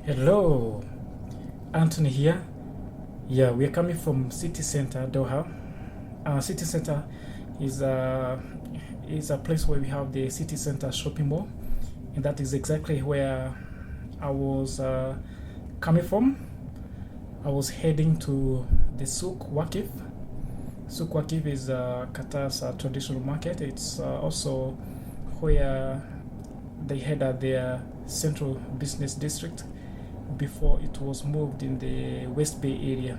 Hello, Anthony here. Yeah, we're coming from city center Doha. City center is a place where we have the city center shopping mall, and that is exactly where I was coming from. I was heading to the Souq Waqif. Souq Waqif is Qatar's traditional market. It's also where they had their central business district before it was moved in the West Bay area.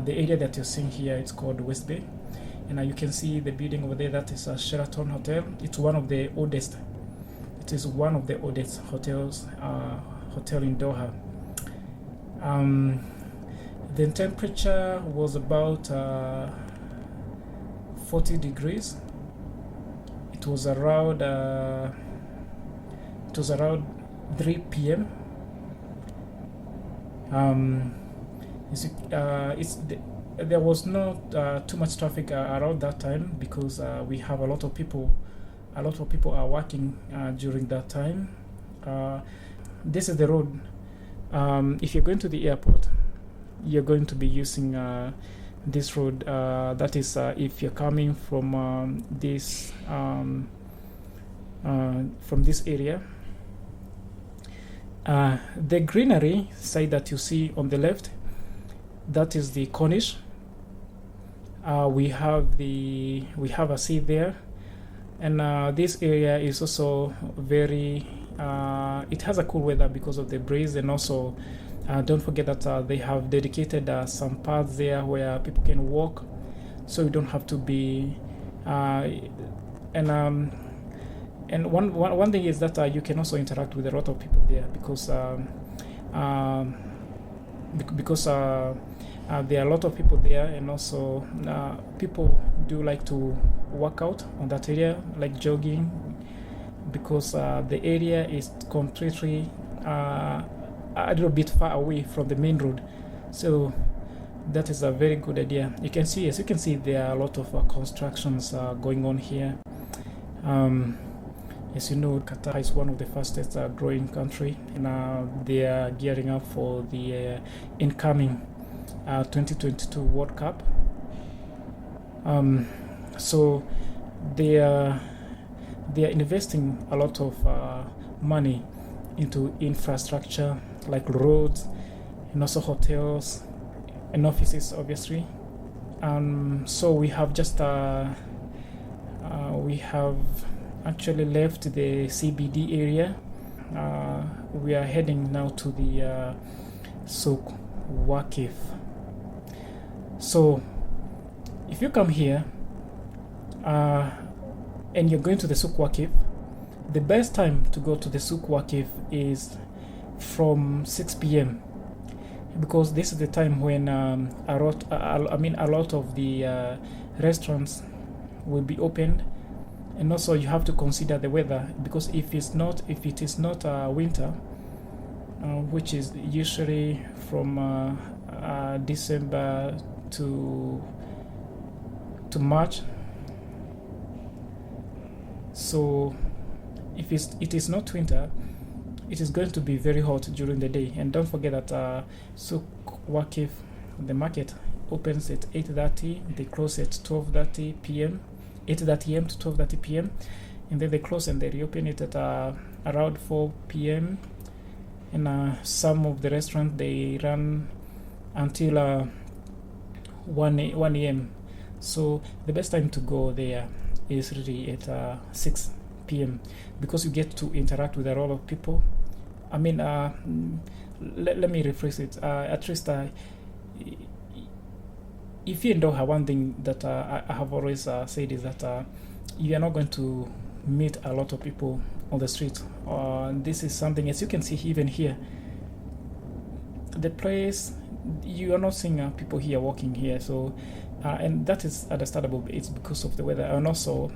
The area that you're seeing here, it's called West Bay. And you can see the building over there, that is a Sheraton Hotel. It's one of the oldest. It is one of the oldest hotel in Doha. The temperature was about 40 degrees. It was around 3 p.m. There was not too much traffic around that time because we have a lot of people. A lot of people are working during that time. This is the road. If you're going to the airport, you're going to be using this road. That is, if you're coming from this area. The greenery side that you see on the left, that is the Corniche. We have a sea there, and this area is also very. It has a cool weather because of the breeze, and also don't forget that they have dedicated some paths there where people can walk, so you don't have to be. And one thing is that you can also interact with a lot of people there because there are a lot of people there, and also people do like to work out on that area, like jogging, because the area is completely a little bit far away from the main road, so that is a very good idea. You can see, as you can see, there are a lot of constructions going on here. As you know, Qatar is one of the fastest growing country, and they are gearing up for the incoming 2022 World Cup. So they are investing a lot of money into infrastructure like roads, and also hotels and offices, obviously. So we have actually left the CBD area. We are heading now to the Souq Waqif. So if you come here and you're going to the Souq Waqif, the best time to go to the Souq Waqif is from 6 p.m. because this is the time when a lot of the restaurants will be opened. And also you have to consider the weather, because if it is not winter, which is usually from December to March. So if it is not winter, it is going to be very hot during the day. And don't forget that Souq Waqif, the market, opens at 8:30. They close at 12:30 p.m. 8:30 a.m. to 12:30 p.m. and then they close and they reopen it at around 4 p.m. And some of the restaurants, they run until 1 a.m. So the best time to go there is really at 6 p.m. because you get to interact with a lot of people. I mean, let me rephrase it. At least if you're in Doha, one thing that I have always said is that you are not going to meet a lot of people on the street. This is something, as you can see even here, the place, you are not seeing people here walking here. So, and that is understandable. It's because of the weather, and also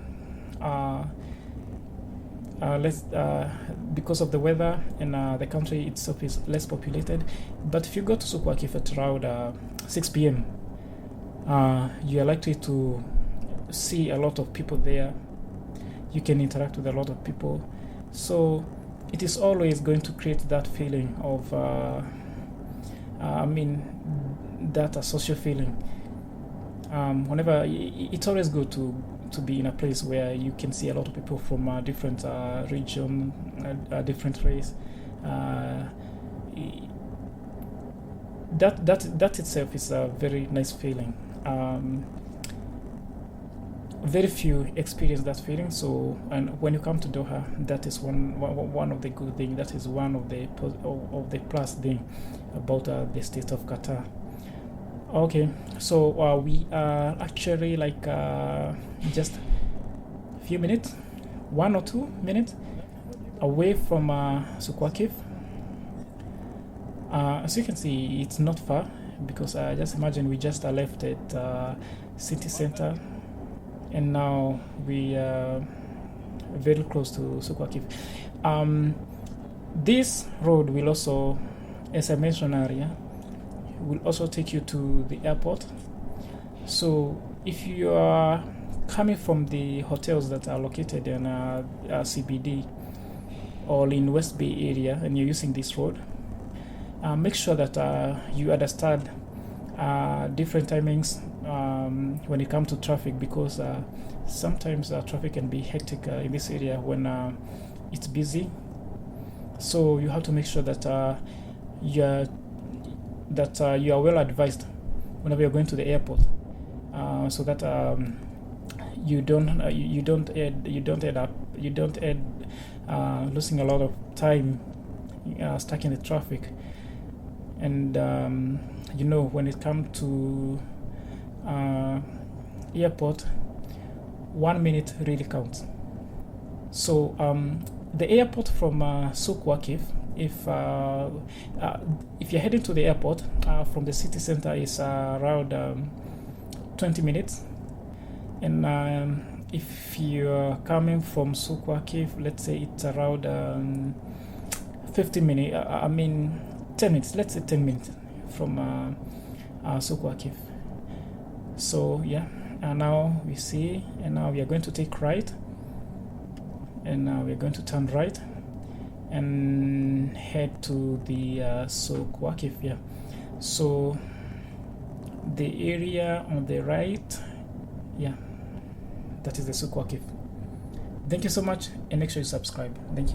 because of the weather, and the country itself is less populated. But if you go to Souq Waqif at around 6 p.m., you are likely to see a lot of people there. You can interact with a lot of people. So it is always going to create that feeling of that social feeling. Whenever it's always good to be in a place where you can see a lot of people from different region, different race. That itself is a very nice feeling. Very few experience that feeling. So, and when you come to Doha, that is one of the good things. That is one of the plus thing about the state of Qatar. Okay, so we are actually like just a few minutes, 1 or 2 minutes away from Souq Waqif. As you can see, it's not far because just imagine we just left at city center, and now we are very close to Souq Waqif. This road will also, as I mentioned earlier, will also take you to the airport. So if you are coming from the hotels that are located in CBD or in West Bay area and you're using this road, make sure that you understand different timings when it comes to traffic, because sometimes traffic can be hectic in this area when it's busy. So you have to make sure that you are well advised whenever you're going to the airport, so that you don't end losing a lot of time stuck in the traffic. And when it comes to airport, 1 minute really counts. So the airport from Souq Waqif, if you're heading to the airport from the city center, is around 20 minutes, and if you're coming from Souq Waqif, let's say it's around 15 minutes. 10 minutes. Let's say 10 minutes from Souq Waqif. So yeah, and now we see, and now we are going to take right, and we are going to turn right and head to the Souq Waqif. Yeah, so the area on the right, yeah, that is the Souq Waqif. Thank you so much, and make sure you subscribe. Thank you.